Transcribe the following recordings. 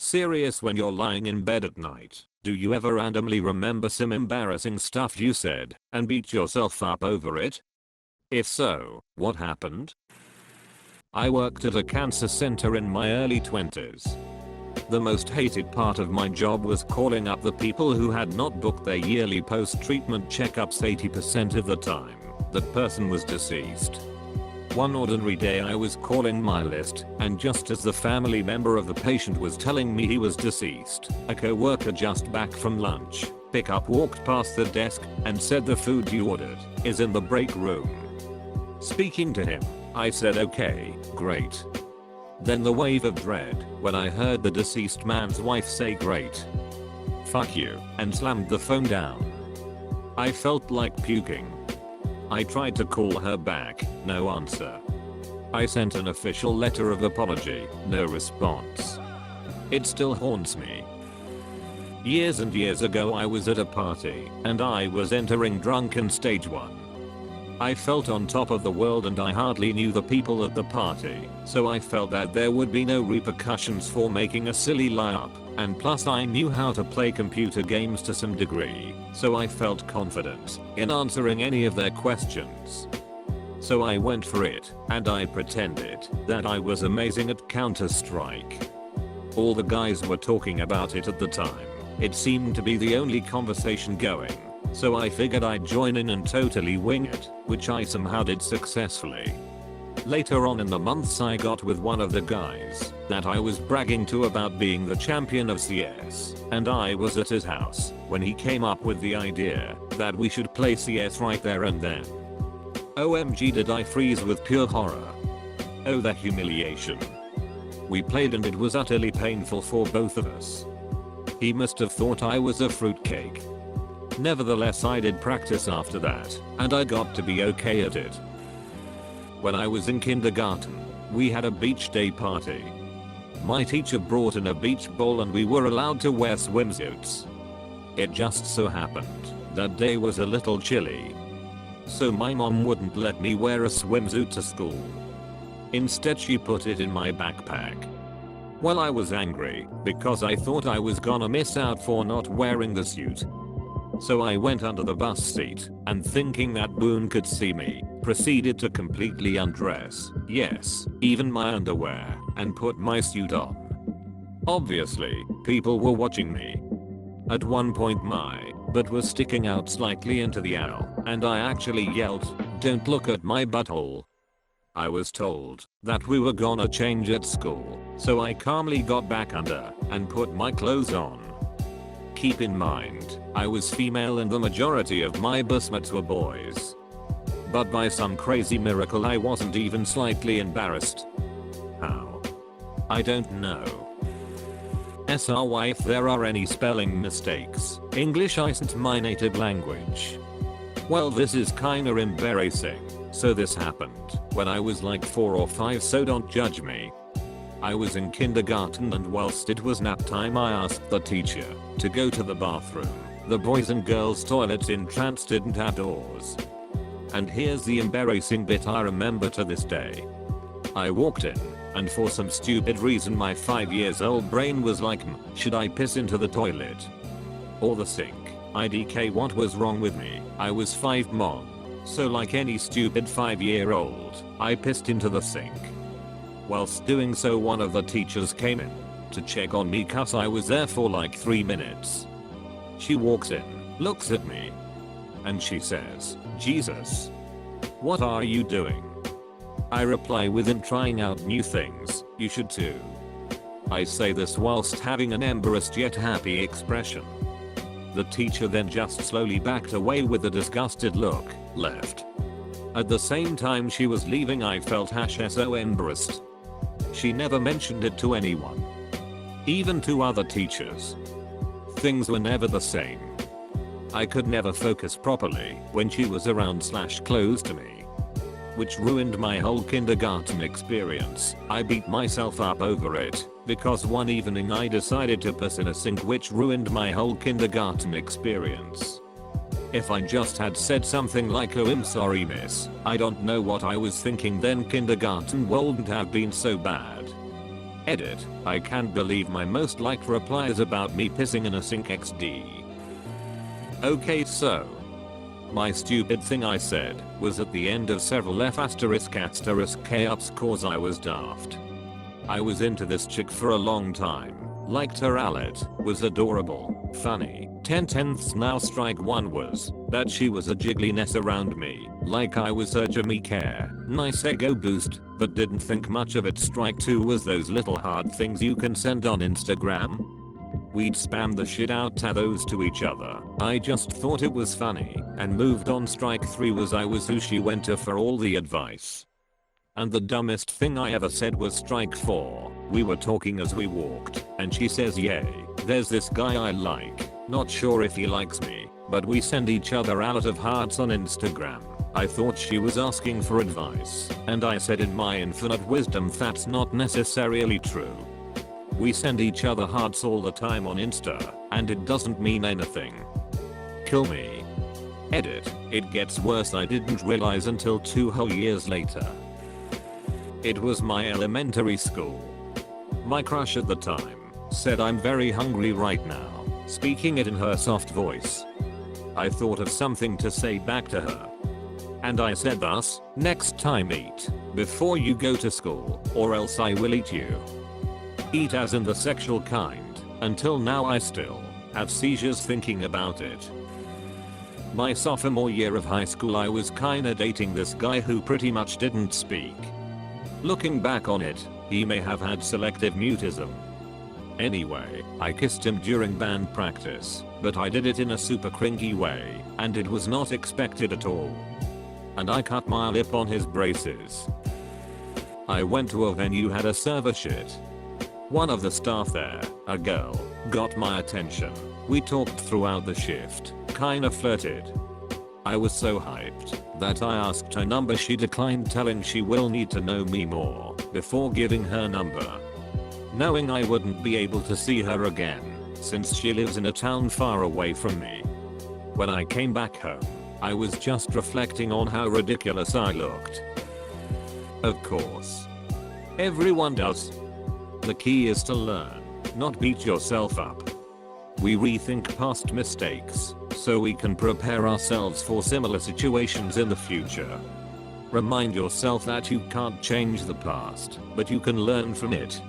Serious, when you're lying in bed at night, do you ever randomly remember some embarrassing stuff you said and beat yourself up over it? If so, what happened? I worked at a cancer center in my early 20s. The most hated part of my job was calling up the people who had not booked their yearly post-treatment checkups. 80% of the time, that person was deceased. One ordinary day I was calling my list, and just as the family member of the patient was telling me he was deceased, a co-worker just back from lunch pickup walked past the desk and said, "The food you ordered is in the break room." Speaking to him, I said, "Okay, great." Then the wave of dread when I heard the deceased man's wife say, "Great. Fuck you," and slammed the phone down. I felt like puking. I tried to call her back, no answer. I sent an official letter of apology, no response. It still haunts me. Years and years ago I was at a party, and I was entering drunken stage 1. I felt on top of the world, and I hardly knew the people at the party, so I felt that there would be no repercussions for making a silly lie-up, and plus I knew how to play computer games to some degree, so I felt confident in answering any of their questions. So I went for it, and I pretended that I was amazing at Counter-Strike. All the guys were talking about it at the time. It seemed to be the only conversation going. So I figured I'd join in and totally wing it, which I somehow did successfully. Later on in the months I got with one of the guys that I was bragging to about being the champion of CS, and I was at his house when he came up with the idea that we should play CS right there and then. OMG, did I freeze with pure horror. Oh, the humiliation. We played and it was utterly painful for both of us. He must have thought I was a fruitcake. Nevertheless, I did practice after that, and I got to be okay at it. When I was in kindergarten, we had a beach day party. My teacher brought in a beach ball and we were allowed to wear swimsuits. It just so happened that day was a little chilly, so my mom wouldn't let me wear a swimsuit to school. Instead, she put it in my backpack. Well, I was angry because I thought I was gonna miss out for not wearing the suit. So I went under the bus seat, and thinking that Boone could see me, proceeded to completely undress, yes, even my underwear, and put my suit on. Obviously, people were watching me. At one point my butt was sticking out slightly into the aisle, and I actually yelled, "Don't look at my butthole." I was told that we were gonna change at school, so I calmly got back under and put my clothes on. Keep in mind, I was female and the majority of my busmates were boys. But by some crazy miracle I wasn't even slightly embarrassed. How? I don't know. SRY, if there are any spelling mistakes, English isn't my native language. Well, this is kinda embarrassing. So this happened when I was like 4 or 5, so don't judge me. I was in kindergarten, and whilst it was nap time I asked the teacher to go to the bathroom. The boys and girls toilets in trance didn't have doors. And here's the embarrassing bit I remember to this day. I walked in, and for some stupid reason my 5 years old brain was like, should I piss into the toilet or the sink? IDK, what was wrong with me? I was 5, mom. So like any stupid 5-year-old, I pissed into the sink. Whilst doing so, one of the teachers came in to check on me cause I was there for like 3 minutes. She walks in, looks at me, and she says, "Jesus, what are you doing?" I reply within trying out new things, "You should too." I say this whilst having an embarrassed yet happy expression. The teacher then just slowly backed away with a disgusted look, left. At the same time she was leaving I felt so embarrassed. She never mentioned it to anyone. Even to other teachers. Things were never the same. I could never focus properly when she was around / close to me. Which ruined my whole kindergarten experience. I beat myself up over it, because one evening I decided to piss in a sink, which ruined my whole kindergarten experience. If I just had said something like, "Oh, I'm sorry miss, I don't know what I was thinking," then kindergarten wouldn't have been so bad. Edit, I can't believe my most liked reply is about me pissing in a sink XD. Okay, so my stupid thing I said was at the end of several F***K ups cause I was daft. I was into this chick for a long time, liked her outlet, was adorable, funny. 10/10ths now strike 1 was that she was a jiggliness around me, like I was her Jimmy Care, nice ego boost, but didn't think much of it. Strike 2 was those little hard things you can send on Instagram. We'd spam the shit out of those to each other. I just thought it was funny and moved on. Strike 3 was I was who she went to for all the advice. And the dumbest thing I ever said was strike 4. We were talking as we walked and she says, yay, there's this guy I like. Not sure if he likes me, but we send each other a lot of hearts on Instagram. I thought she was asking for advice and I said in my infinite wisdom that's not necessarily true. We send each other hearts all the time on Insta, and it doesn't mean anything. Kill me. Edit, it gets worse. I didn't realize until 2 whole years later. It was my elementary school. My crush at the time said I'm very hungry right now, speaking it in her soft voice. I thought of something to say back to her. And I said thus, next time eat before you go to school, or else I will eat you. Eat as in the sexual kind. Until now I still have seizures thinking about it. My sophomore year of high school I was kinda dating this guy who pretty much didn't speak. Looking back on it, he may have had selective mutism. Anyway, I kissed him during band practice, but I did it in a super cringy way, and it was not expected at all. And I cut my lip on his braces. I went to a venue, had a server shit. One of the staff there, a girl, got my attention. We talked throughout the shift, kinda flirted. I was so hyped that I asked her number. She declined, telling she will need to know me more before giving her number. Knowing I wouldn't be able to see her again since she lives in a town far away from me. When I came back home, I was just reflecting on how ridiculous I looked. Of course. Everyone does. The key is to learn, not beat yourself up. We rethink past mistakes so we can prepare ourselves for similar situations in the future. Remind yourself that you can't change the past, but you can learn from it.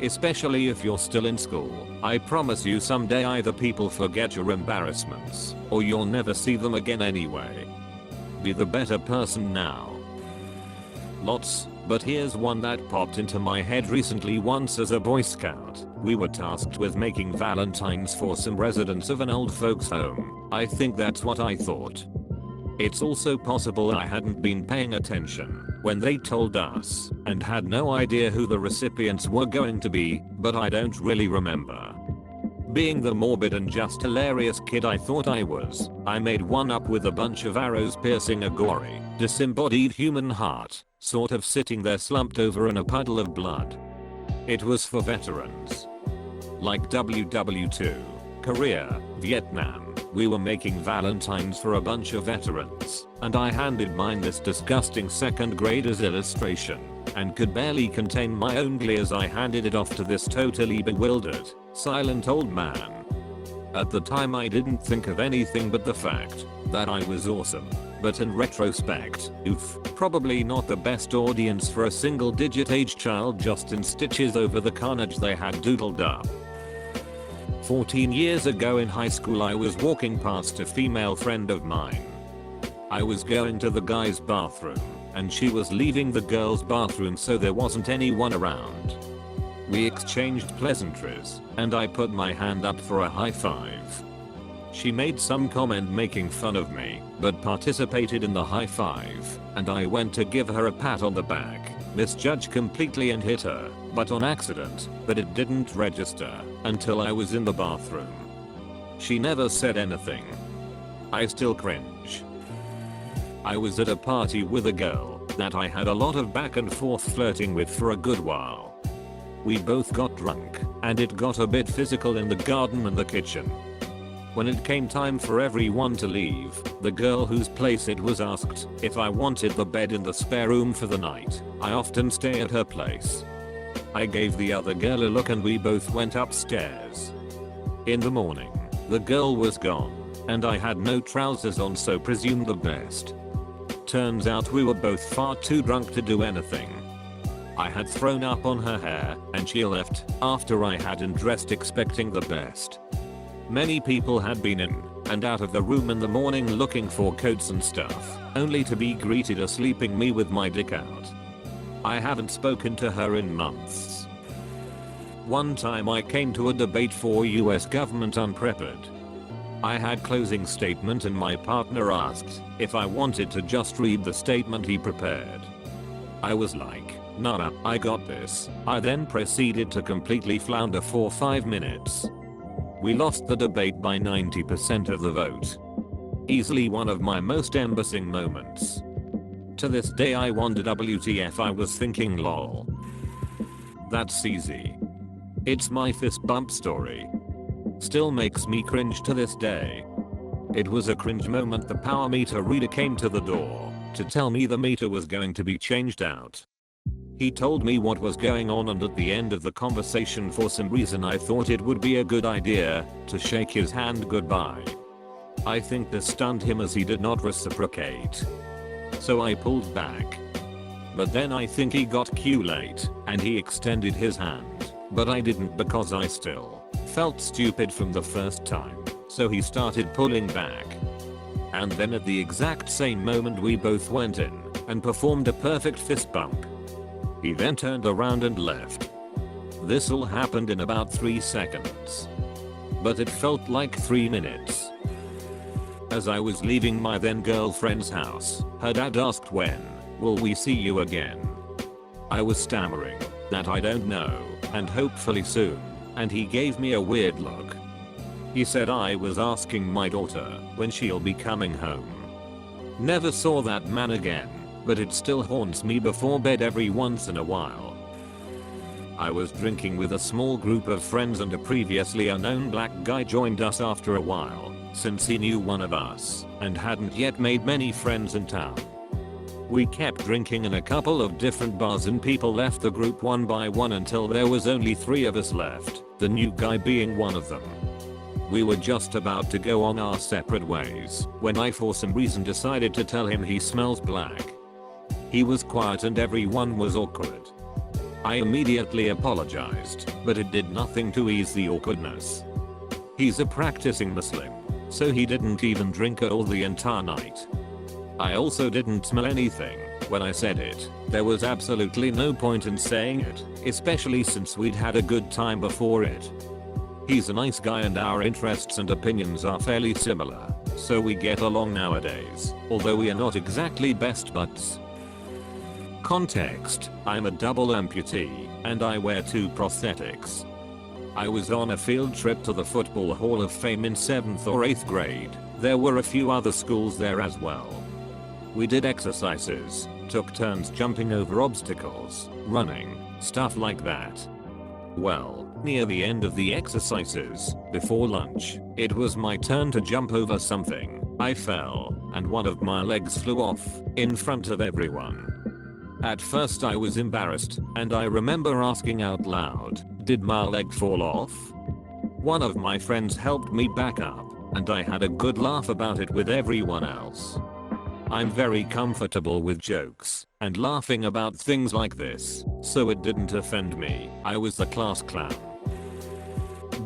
Especially if you're still in school, I promise you someday either people forget your embarrassments, or you'll never see them again anyway. Be the better person now. Lots, but here's one that popped into my head recently. Once as a Boy Scout, we were tasked with making valentines for some residents of an old folks home. I think that's what I thought. It's also possible I hadn't been paying attention when they told us and had no idea who the recipients were going to be, but I don't really remember. Being the morbid and just hilarious kid I thought I was, I made one up with a bunch of arrows piercing a gory, disembodied human heart, sort of sitting there slumped over in a puddle of blood. It was for veterans. Like WW2, Korea, Vietnam. We were making valentines for a bunch of veterans, and I handed mine this disgusting 2nd grader's illustration, and could barely contain my own glee as I handed it off to this totally bewildered, silent old man. At the time I didn't think of anything but the fact that I was awesome, but in retrospect, oof, probably not the best audience for a single-digit age child just in stitches over the carnage they had doodled up. 14 years ago in high school I was walking past a female friend of mine. I was going to the guy's bathroom, and she was leaving the girl's bathroom so there wasn't anyone around. We exchanged pleasantries, and I put my hand up for a high five. She made some comment making fun of me, but participated in the high five, and I went to give her a pat on the back, misjudged completely and hit her, but on accident, but it didn't register until I was in the bathroom. She never said anything. I still cringe. I was at a party with a girl that I had a lot of back and forth flirting with for a good while. We both got drunk, and it got a bit physical in the garden and the kitchen. When it came time for everyone to leave, the girl whose place it was asked if I wanted the bed in the spare room for the night. I often stay at her place. I gave the other girl a look and we both went upstairs. In the morning, the girl was gone, and I had no trousers on, so presumed the best. Turns out we were both far too drunk to do anything. I had thrown up on her hair, and she left after I had undressed expecting the best. Many people had been in and out of the room in the morning looking for coats and stuff, only to be greeted as sleeping me with my dick out. I haven't spoken to her in months. One time I came to a debate for US government unprepared. I had closing statement and my partner asked if I wanted to just read the statement he prepared. I was like, nah, I got this. I then proceeded to completely flounder for 5 minutes. We lost the debate by 90% of the vote. Easily one of my most embarrassing moments. To this day I wonder WTF I was thinking, lol. That's easy. It's my fist bump story. Still makes me cringe to this day. It was a cringe moment. The power meter reader came to the door to tell me the meter was going to be changed out. He told me what was going on, and at the end of the conversation for some reason I thought it would be a good idea to shake his hand goodbye. I think this stunned him as he did not reciprocate. So I pulled back. But then I think he got too late and he extended his hand, but I didn't because I still felt stupid from the first time, so he started pulling back. And then at the exact same moment we both went in and performed a perfect fist bump. He then turned around and left. This all happened in about 3 seconds. But it felt like 3 minutes. As I was leaving my then girlfriend's house, her dad asked, when will we see you again? I was stammering that I don't know, and hopefully soon, and he gave me a weird look. He said I was asking my daughter when she'll be coming home. Never saw that man again, but it still haunts me before bed every once in a while. I was drinking with a small group of friends and a previously unknown black guy joined us after a while, since he knew one of us and hadn't yet made many friends in town. We kept drinking in a couple of different bars and people left the group one by one until there was only 3 of us left, the new guy being one of them. We were just about to go on our separate ways when I for some reason decided to tell him he smells black. He was quiet and everyone was awkward. I immediately apologized, but it did nothing to ease the awkwardness. He's a practicing Muslim, so he didn't even drink at all the entire night. I also didn't smell anything when I said it. There was absolutely no point in saying it, especially since we'd had a good time before it. He's a nice guy and our interests and opinions are fairly similar, so we get along nowadays, although we are not exactly best buds. Context: I'm a double amputee, and I wear 2 prosthetics. I was on a field trip to the Football Hall of Fame in 7th or 8th grade. There were a few other schools there as well. We did exercises, took turns jumping over obstacles, running, stuff like that. Well, near the end of the exercises, before lunch, it was my turn to jump over something. I fell, and one of my legs flew off, in front of everyone. At first I was embarrassed, and I remember asking out loud, did my leg fall off? One of my friends helped me back up, and I had a good laugh about it with everyone else. I'm very comfortable with jokes and laughing about things like this, so it didn't offend me. I was the class clown.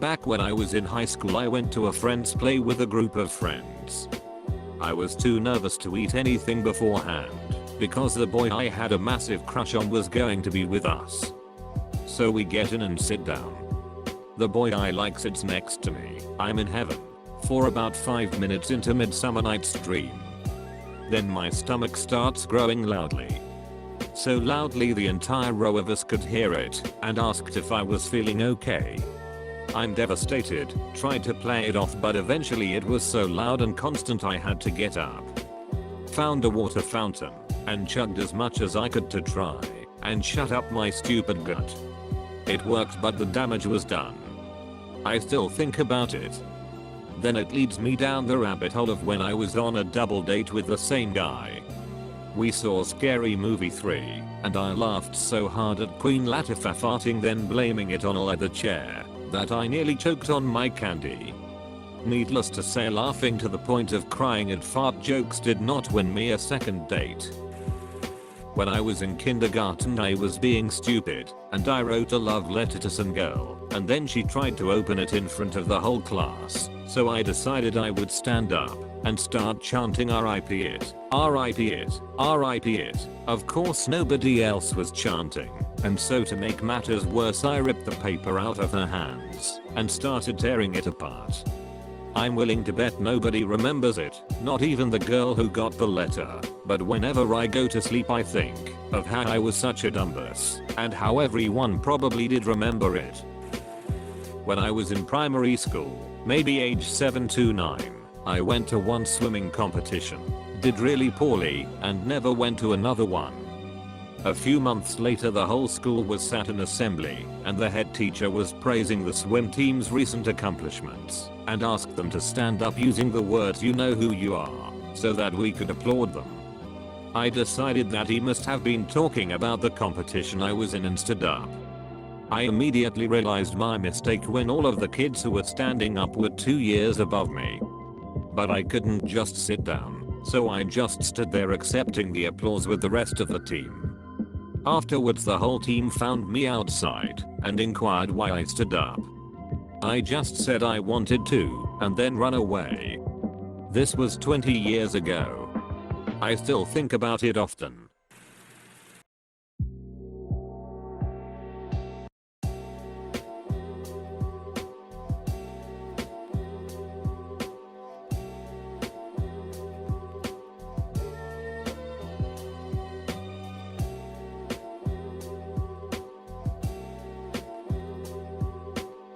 Back when I was in high school I went to a friend's play with a group of friends. I was too nervous to eat anything beforehand, because the boy I had a massive crush on was going to be with us. So we get in and sit down. The boy I like sits next to me. I'm in heaven for about 5 minutes into Midsummer Night's Dream. Then my stomach starts growling loudly. So loudly the entire row of us could hear it, and asked if I was feeling okay. I'm devastated, tried to play it off, but eventually it was so loud and constant I had to get up. Found a water fountain and chugged as much as I could to try and shut up my stupid gut. It worked, but the damage was done. I still think about it. Then it leads me down the rabbit hole of when I was on a double date with the same guy. We saw Scary Movie 3, and I laughed so hard at Queen Latifah farting then blaming it on a leather chair that I nearly choked on my candy. Needless to say, laughing to the point of crying at fart jokes did not win me a second date. When I was in kindergarten I was being stupid, and I wrote a love letter to some girl, and then she tried to open it in front of the whole class, so I decided I would stand up and start chanting RIP it, RIP it, RIP it. Of course nobody else was chanting, and so to make matters worse I ripped the paper out of her hands and started tearing it apart. I'm willing to bet nobody remembers it, not even the girl who got the letter, but whenever I go to sleep I think of how I was such a dumbass, and how everyone probably did remember it. When I was in primary school, maybe age 7 to 9, I went to one swimming competition, did really poorly, and never went to another one. A few months later the whole school was sat in assembly, and the head teacher was praising the swim team's recent accomplishments, and asked them to stand up using the words "you know who you are," so that we could applaud them. I decided that he must have been talking about the competition I was in and stood up. I immediately realized my mistake when all of the kids who were standing up were 2 years above me. But I couldn't just sit down, so I just stood there accepting the applause with the rest of the team. Afterwards the whole team found me outside and inquired why I stood up. I just said I wanted to, and then run away. This was 20 years ago. I still think about it often.